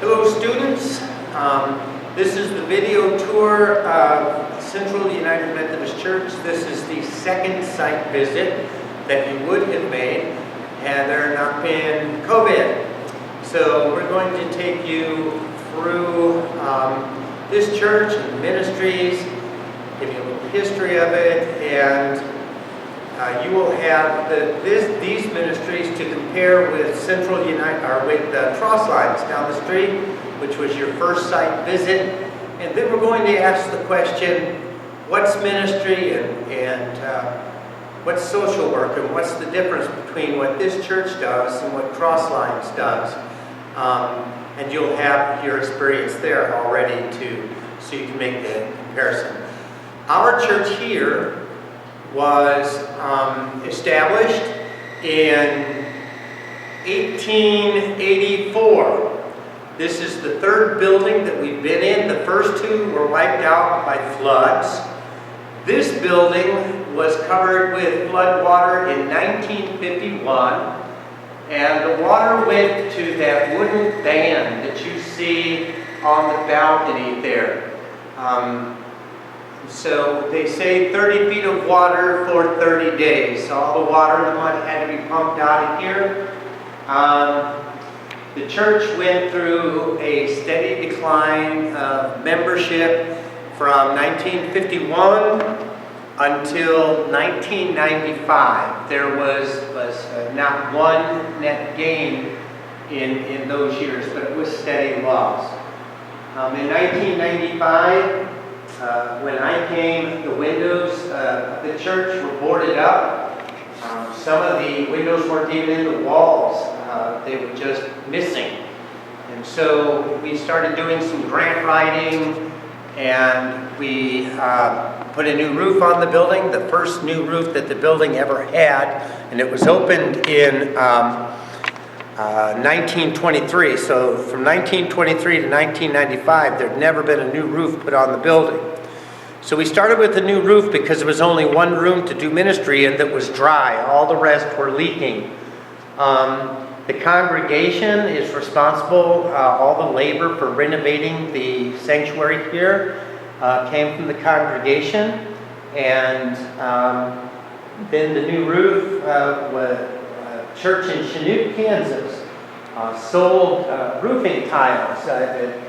Hello students, this is the video tour of Central United Methodist Church. This is the second site visit that you would have made had there not been COVID. So we're going to take you through this church and the ministries, give you a little history of it, and you will have these ministries to compare with Central United, or with Cross Lines down the street, which was your first site visit. And then we're going to ask the question, what's ministry and what's social work, and what's the difference between what this church does and what Cross Lines does? And you'll have your experience there already so you can make the comparison. Our church here was established in 1884. This is the third building that we've been in. The first two were wiped out by floods. This building was covered with flood water in 1951, and the water went to that wooden band that you see on the balcony there. So they say 30 feet of water for 30 days. All the water in the mud had to be pumped out of here. The church went through a steady decline of membership from 1951 until 1995. There was not one net gain in those years, but it was steady loss. In 1995, when I came, the windows of the church were boarded up. Some of the windows weren't even in the walls. They were just missing. And so we started doing some grant writing, and we put a new roof on the building, the first new roof that the building ever had, and it was opened in 1923. So from 1923 to 1995, there'd never been a new roof put on the building. So we started with the new roof because there was only one room to do ministry in that was dry. All the rest were leaking. The congregation is responsible, all the labor for renovating the sanctuary here came from the congregation. And then the new roof was church in Chanute, Kansas, sold roofing tiles at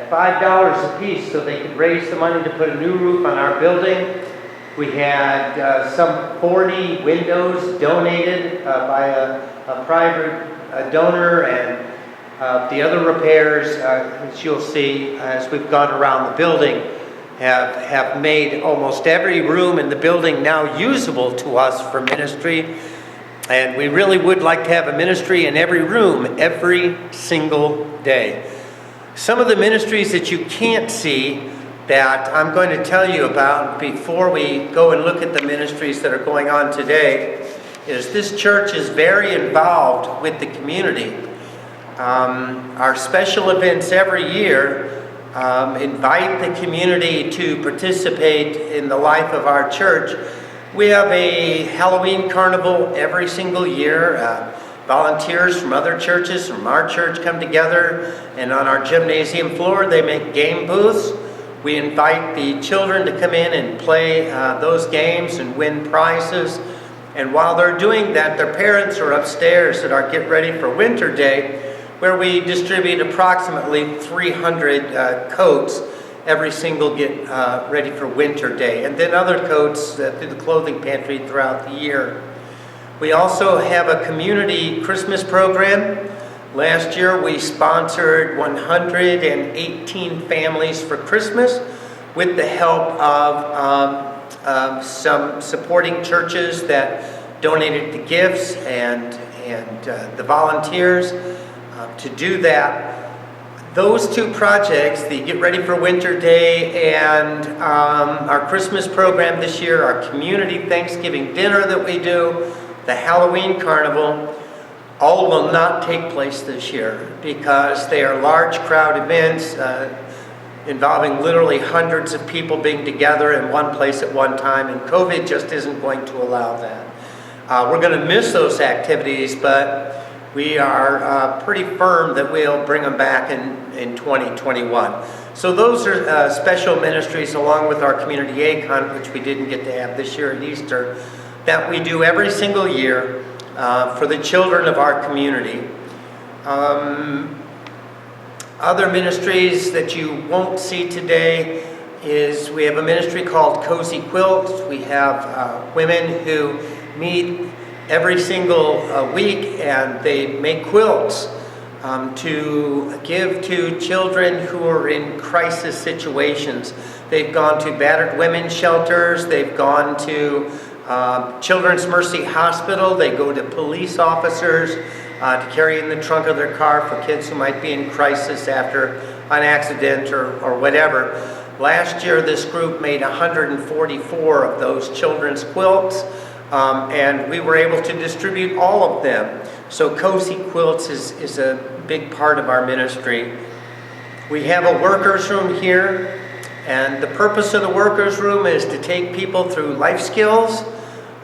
$5 a piece so they could raise the money to put a new roof on our building. We had some 40 windows donated by a private donor, and the other repairs, as you'll see as we've gone around the building, have made almost every room in the building now usable to us for ministry. And we really would like to have a ministry in every room every single day. Some of the ministries that you can't see that I'm going to tell you about before we go and look at the ministries that are going on today is this church is very involved with the community. Our special events every year invite the community to participate in the life of our church. We have a Halloween carnival every single year. Volunteers from other churches, from our church, come together, and on our gymnasium floor they make game booths. We invite the children to come in and play those games and win prizes. And while they're doing that, their parents are upstairs at our Get Ready for Winter Day, where we distribute approximately 300 coats every single Get Ready for Winter Day, and then other coats through the clothing pantry throughout the year. We also have a community Christmas program. Last year we sponsored 118 families for Christmas with the help of some supporting churches that donated the gifts and the volunteers to do that. Those two projects, the Get Ready for Winter Day and our Christmas program this year, our community Thanksgiving dinner that we do, the Halloween carnival, all will not take place this year because they are large crowd events involving literally hundreds of people being together in one place at one time, and COVID just isn't going to allow that. We're going to miss those activities, but we are pretty firm that we'll bring them back in 2021. So those are special ministries along with our community aid hunt, which we didn't get to have this year at Easter, that we do every single year for the children of our community. Other ministries that you won't see today is we have a ministry called Cozy Quilts. We have women who meet every single week and they make quilts to give to children who are in crisis situations. They've gone to battered women's shelters, they've gone to Children's Mercy Hospital, they go to police officers to carry in the trunk of their car for kids who might be in crisis after an accident or whatever. Last year this group made 144 of those children's quilts, and we were able to distribute all of them. So Cozy Quilts is a big part of our ministry. We have a workers room here, and the purpose of the workers room is to take people through life skills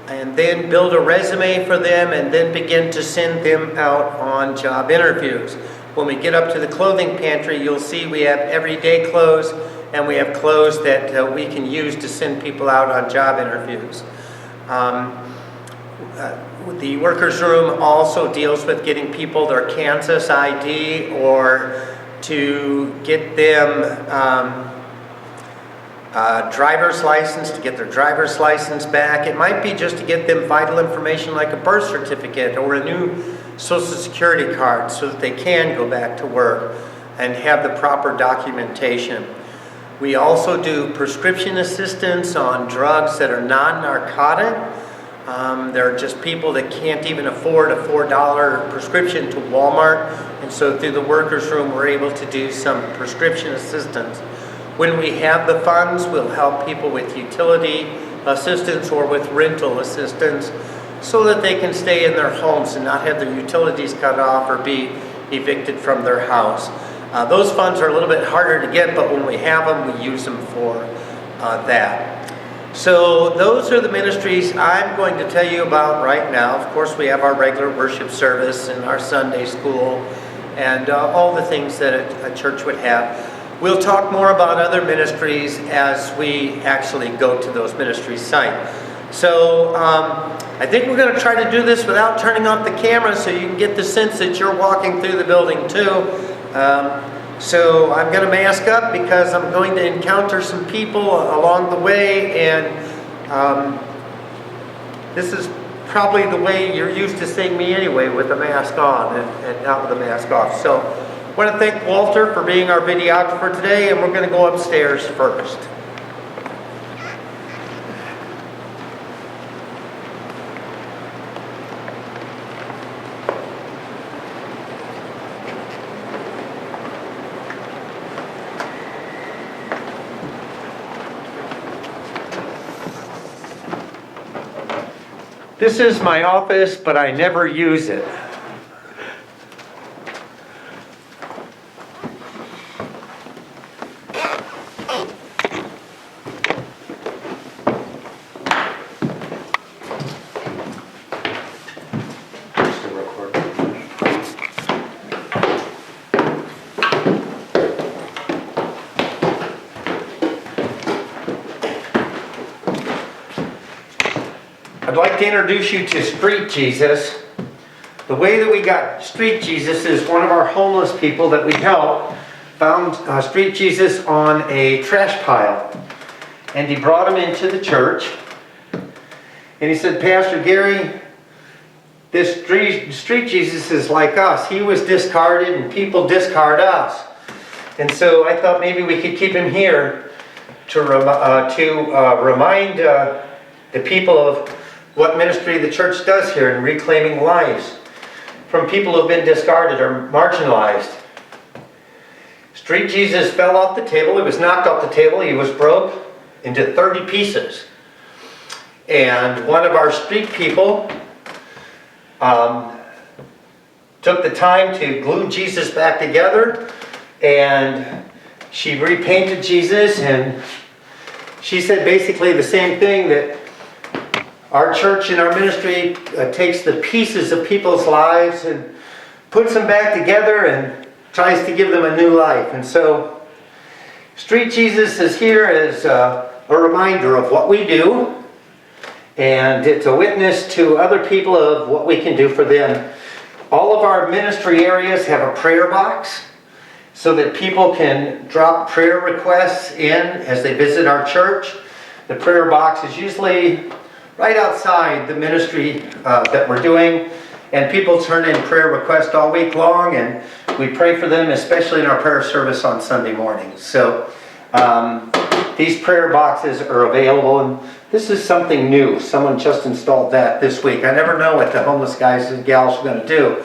and then build a resume for them and then begin to send them out on job interviews. When we get up to the clothing pantry, you'll see we have everyday clothes and we have clothes that we can use to send people out on job interviews. The workers room also deals with getting people their Kansas ID or to get them driver's license, to get their driver's license back. It might be just to get them vital information like a birth certificate or a new Social Security card so that they can go back to work and have the proper documentation. We also do prescription assistance on drugs that are non-narcotic. There are just people that can't even afford a $4 prescription to Walmart, and so through the workers room we're able to do some prescription assistance. When we have the funds, we'll help people with utility assistance or with rental assistance so that they can stay in their homes and not have their utilities cut off or be evicted from their house. Those funds are a little bit harder to get, but when we have them, we use them for that. So those are the ministries I'm going to tell you about right now. Of course, we have our regular worship service and our Sunday school and all the things that a church would have. We'll talk more about other ministries as we actually go to those ministry sites. So I think we're going to try to do this without turning off the camera so you can get the sense that you're walking through the building too. So I'm going to mask up because I'm going to encounter some people along the way, and this is probably the way you're used to seeing me anyway, with the mask on and not with the mask off. So I want to thank Walter for being our videographer today, and we're going to go upstairs first. This is my office, but I never use it. I'd like to introduce you to Street Jesus. The way that we got Street Jesus is one of our homeless people that we helped found Street Jesus on a trash pile. And he brought him into the church. And he said, Pastor Gary, this Street Jesus is like us. He was discarded and people discard us. And so I thought maybe we could keep him here to remind the people of what ministry the church does here in reclaiming lives from people who've been discarded or marginalized. Street Jesus fell off the table. He was knocked off the table. He was broke into 30 pieces. And one of our street people took the time to glue Jesus back together, and she repainted Jesus, and she said basically the same thing, that our church and our ministry takes the pieces of people's lives and puts them back together and tries to give them a new life. And so Street Jesus is here as a reminder of what we do, and it's a witness to other people of what we can do for them. All of our ministry areas have a prayer box so that people can drop prayer requests in as they visit our church. The prayer box is usually right outside the ministry that we're doing, and people turn in prayer requests all week long, and we pray for them, especially in our prayer service on Sunday mornings. So these prayer boxes are available, and this is something new. Someone just installed that this week. I never know what the homeless guys and gals are going to do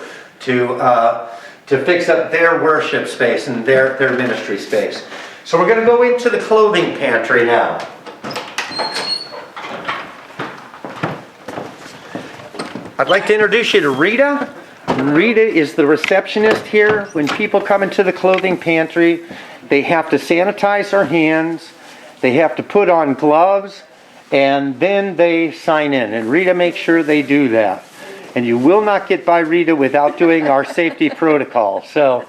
to fix up their worship space and their ministry space. So we're going to go into the clothing pantry now. I'd like to introduce you to Rita. Rita is the receptionist here. When people come into the clothing pantry, they have to sanitize their hands, they have to put on gloves, and then they sign in. And Rita makes sure they do that. And you will not get by Rita without doing our safety protocol. So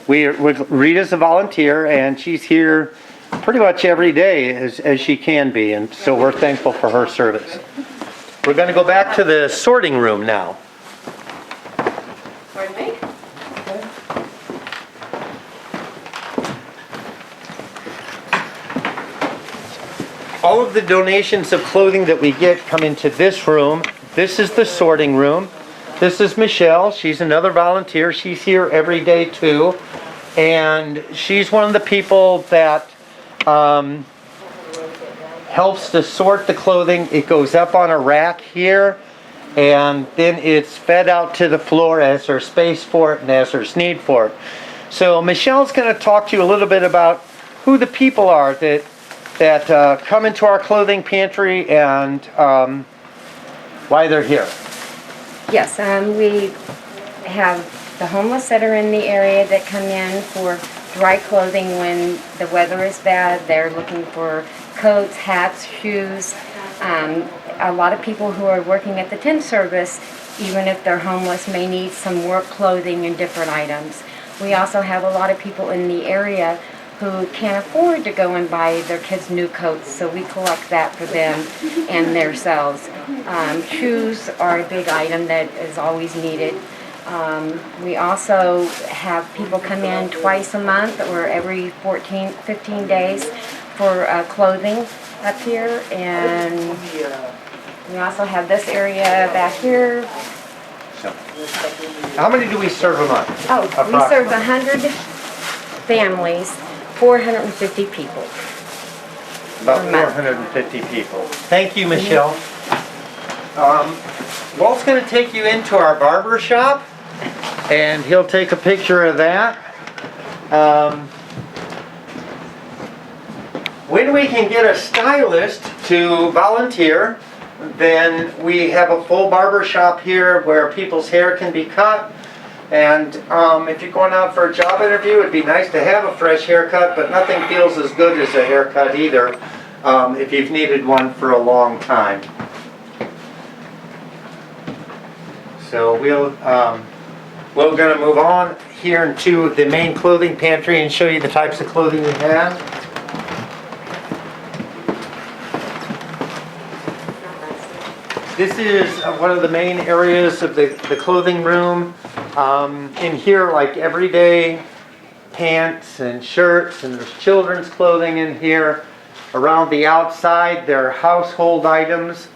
Rita's a volunteer, and she's here pretty much every day as she can be. And so we're thankful for her service. We're going to go back to the sorting room now. Pardon me? All of the donations of clothing that we get come into this room. This is the sorting room. This is Michelle. She's another volunteer. She's here every day too. And she's one of the people that helps to sort the clothing. It goes up on a rack here, and then it's fed out to the floor as there's space for it and as there's need for it. So Michelle's going to talk to you a little bit about who the people are that come into our clothing pantry and why they're here. Yes, we have the homeless that are in the area that come in for dry clothing when the weather is bad. They're looking for coats, hats, shoes. A lot of people who are working at the tent service, even if they're homeless, may need some work clothing and different items. We also have a lot of people in the area who can't afford to go and buy their kids new coats, so we collect that for them and themselves. Shoes are a big item that is always needed. We also have people come in twice a month or every 15 days for clothing up here, and we also have this area back here. How many do we serve a month? Oh, we serve 100 families, 450 people. About 450 people. Thank you, Michelle. Walt's going to take you into our barber shop, and he'll take a picture of that. When we can get a stylist to volunteer, then we have a full barber shop here where people's hair can be cut. And if you're going out for a job interview, it'd be nice to have a fresh haircut, but nothing feels as good as a haircut either if you've needed one for a long time. So we're going to move on here into the main clothing pantry and show you the types of clothing we have. This is one of the main areas of the clothing room. In here, like everyday pants and shirts, and there's children's clothing in here. Around the outside, there are household items.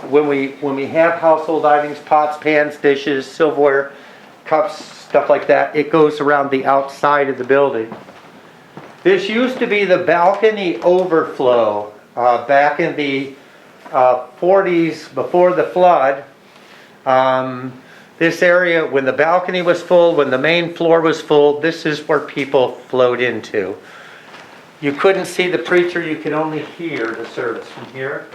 When we have household items, pots, pans, dishes, silverware, cups, stuff like that, it goes around the outside of the building. This used to be the balcony overflow back in the 40s before the flood. This area, when the balcony was full, when the main floor was full, this is where people flowed into. You couldn't see the preacher, you could only hear the service from here.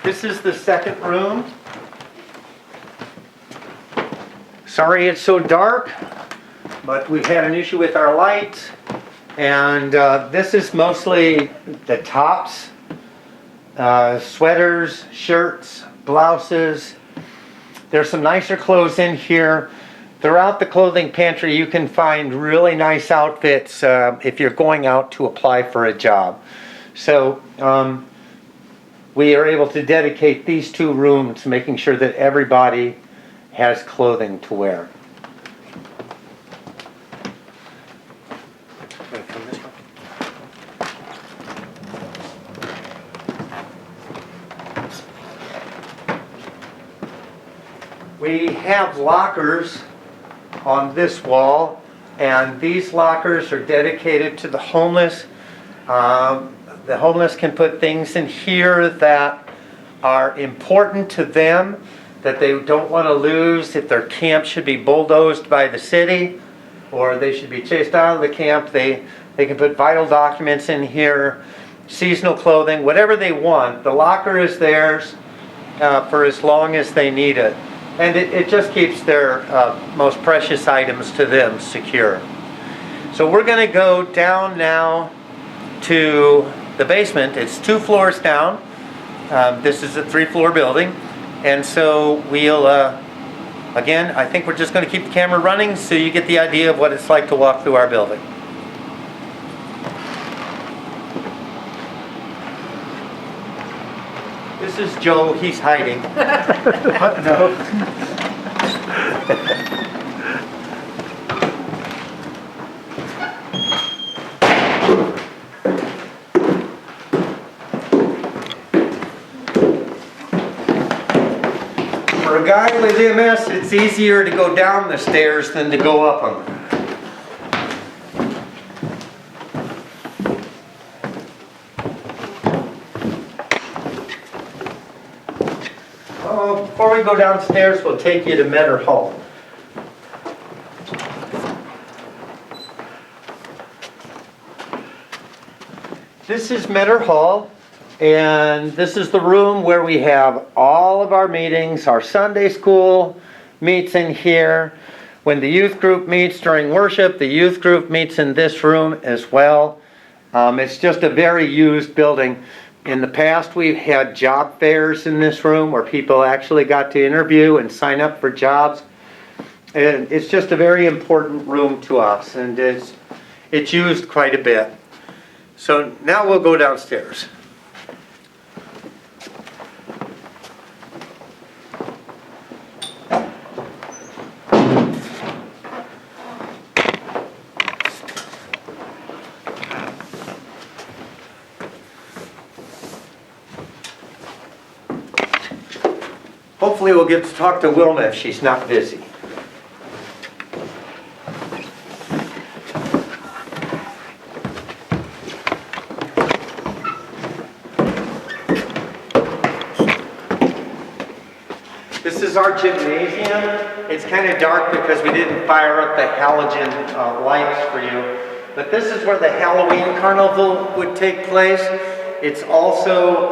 This is the second room. Sorry it's so dark, but we've had an issue with our lights. And this is mostly the tops, sweaters, shirts, blouses. There's some nicer clothes in here. Throughout the clothing pantry, you can find really nice outfits if you're going out to apply for a job. So we are able to dedicate these 2 rooms, making sure that everybody has clothing to wear. We have lockers on this wall, and these lockers are dedicated to the homeless. The homeless can put things in here that are important to them, that they don't want to lose. If their camp should be bulldozed by the city, or they should be chased out of the camp, they can put vital documents in here, seasonal clothing, whatever they want. The locker is theirs for as long as they need it. And it just keeps their most precious items to them secure. So we're going to go down now to the basement. It's 2 floors down. This is a 3-floor building. And so we'll, again, I think we're just going to keep the camera running so you get the idea of what it's like to walk through our building. This is Joe, he's hiding. No. For a guy with MS, it's easier to go down the stairs than to go up them. Before we go downstairs, we'll take you to Meadow Hall. This is Meadow Hall, and this is the room where we have all of our meetings. Our Sunday school meets in here. When the youth group meets during worship, the youth group meets in this room as well. It's just a very used building. In the past, we've had job fairs in this room where people actually got to interview and sign up for jobs. And it's just a very important room to us, and it's used quite a bit. So now we'll go downstairs. Hopefully we'll get to talk to Wilma if she's not busy. This is our gymnasium. It's kind of dark because we didn't fire up the halogen lights for you. But this is where the Halloween carnival would take place. It's also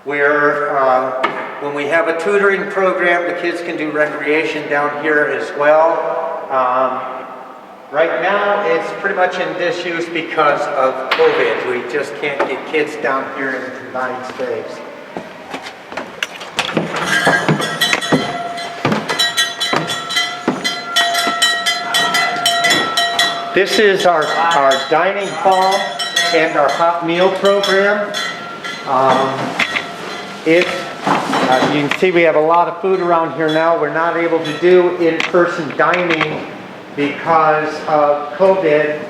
where when we have a tutoring program, the kids can do recreation down here as well. Right now, it's pretty much in disuse because of COVID. We just can't get kids down here in confined space. This is our dining hall and our hot meal program. You can see we have a lot of food around here now. We're not able to do in-person dining because of COVID.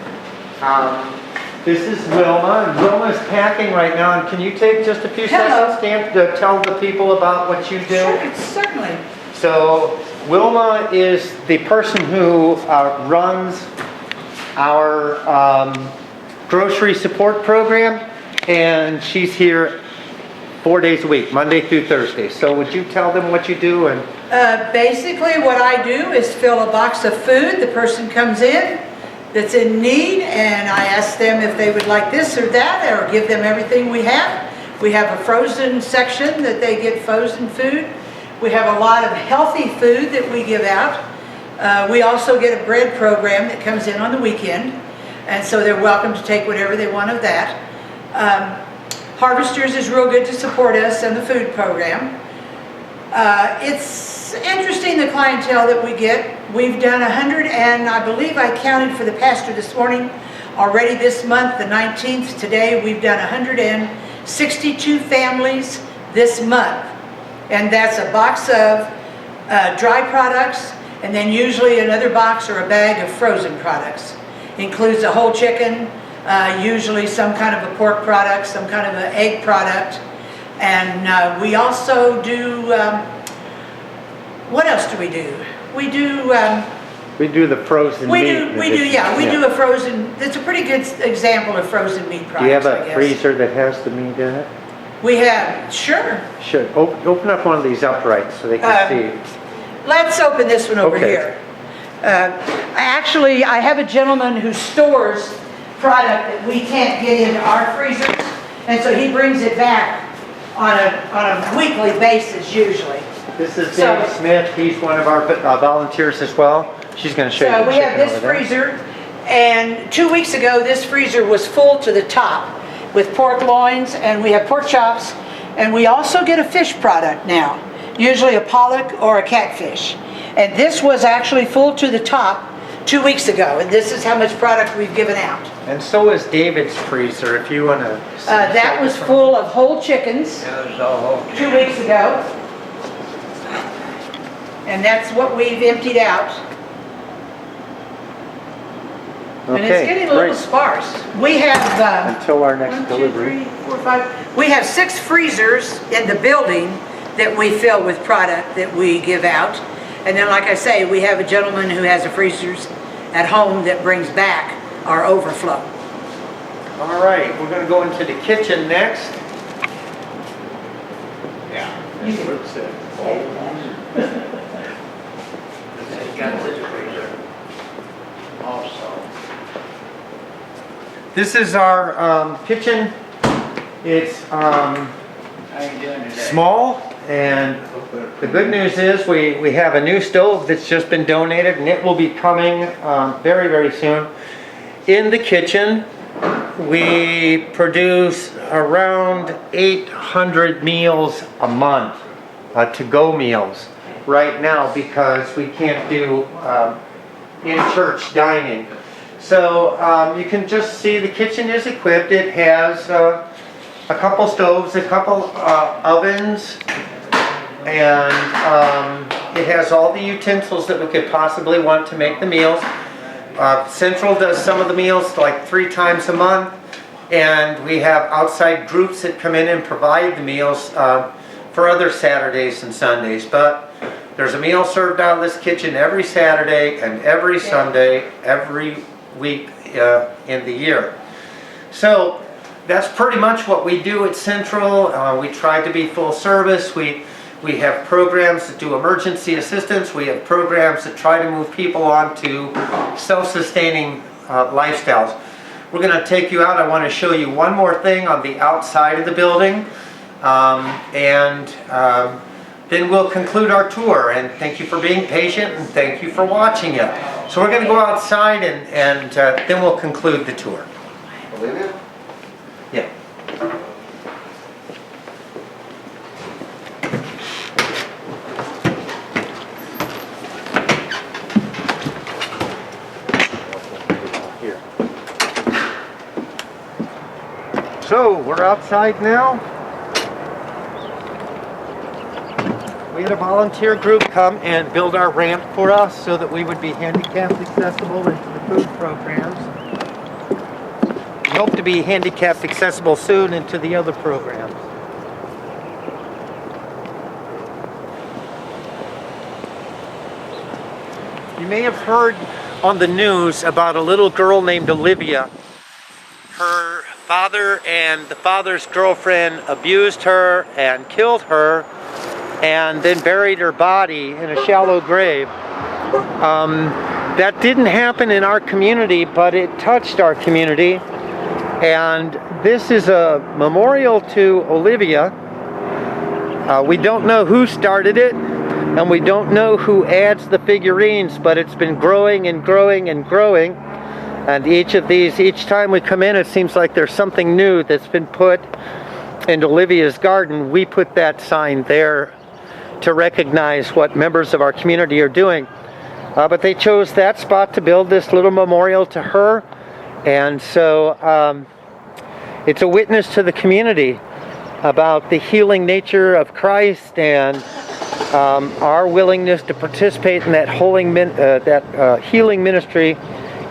This is Wilma, and Wilma's packing right now. And can you take just a few seconds, Dan, to tell the people about what you do? Sure, certainly. So Wilma is the person who runs our grocery support program, and she's here 4 days a week, Monday through Thursday. So would you tell them what you do? And basically what I do is fill a box of food. The person comes in that's in need, and I ask them if they would like this or that, or give them everything we have. We have a frozen section that they get frozen food. We have a lot of healthy food that we give out. We also get a bread program that comes in on the weekend, and so they're welcome to take whatever they want of that. Harvesters is real good to support us in the food program. It's interesting, the clientele that we get. We've done 100, and I believe I counted for the pastor this morning, already this month, the 19th, today, we've done 162 families this month. And that's a box of dry products, and then usually another box or a bag of frozen products. Includes a whole chicken, usually some kind of a pork product, some kind of an egg product. And we also do, what else do we do? We do the frozen meat. We do a frozen, it's a pretty good example of frozen meat products. Do you have a freezer that has the meat in it? We have, sure. Sure. Open up one of these uprights so they can see. Let's open this one over Okay. here. I have a gentleman who stores product that we can't get into our freezers, and so he brings it back on a weekly basis usually. This is Dave Smith. He's one of our volunteers as well. She's going to show you. So the we have chicken this over there. freezer, and 2 weeks ago this freezer was full to the top with pork loins, and we have pork chops, and we also get a fish product now, usually a pollock or a catfish. And this was actually full to the top 2 weeks ago, and this is how much product we've given out. And so is David's freezer, if you want to. That was full of whole chickens 2 weeks ago. And that's what we've emptied out. And it's getting a little sparse. We have until our next 1, 2, delivery. 3, 4, 5. We have 6 freezers in the building that we fill with product that we give out. And then, like I say, we have a gentleman who has a freezers at home that brings back our overflow. All right, we're going to go into the kitchen next. Yeah, that's what it said. Also. This is our kitchen. It's How you doing today? small, and the good news is we have a new stove that's just been donated, and it will be coming very, very soon. In the kitchen, we produce around 800 meals a month, to-go meals, right now, because we can't do in-church dining. So you can just see the kitchen is equipped. It has a couple stoves, a couple ovens, and it has all the utensils that we could possibly want to make the meals. Central does some of the meals like 3 times a month, and we have outside groups that come in and provide the meals for other Saturdays and Sundays. But there's a meal served out of this kitchen every Saturday and every Sunday, every week in the year. So that's pretty much what we do at Central. We try to be full service. We have programs that do emergency assistance. We have programs that try to move people on to self-sustaining lifestyles. We're going to take you out. I want to show you one more thing on the outside of the building. Then we'll conclude our tour. And thank you for being patient, and thank you for watching it. So we're going to go outside, and then we'll conclude the tour. Olivia? Yeah. Here. So we're outside now. We had a volunteer group come and build our ramp for us so that we would be handicapped accessible into the food programs. We hope to be handicapped accessible soon into the other programs. You may have heard on the news about a little girl named Olivia. Her father and the father's girlfriend abused her and killed her, and then buried her body in a shallow grave. That didn't happen in our community, but it touched our community. And this is a memorial to Olivia. We don't know who started it, and we don't know who adds the figurines, but it's been growing and growing and growing. And each time we come in, it seems like there's something new that's been put in Olivia's garden. We put that sign there to recognize what members of our community are doing. But they chose that spot to build this little memorial to her. And so it's a witness to the community about the healing nature of Christ and our willingness to participate in that healing ministry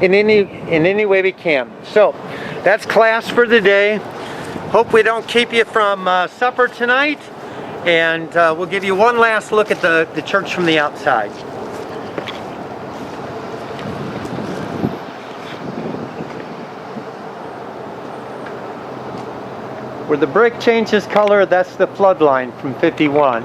in any way we can. So that's class for the day. Hope we don't keep you from supper tonight, and we'll give you one last look at the church from the outside. Where the brick changes color, that's the flood line from 51.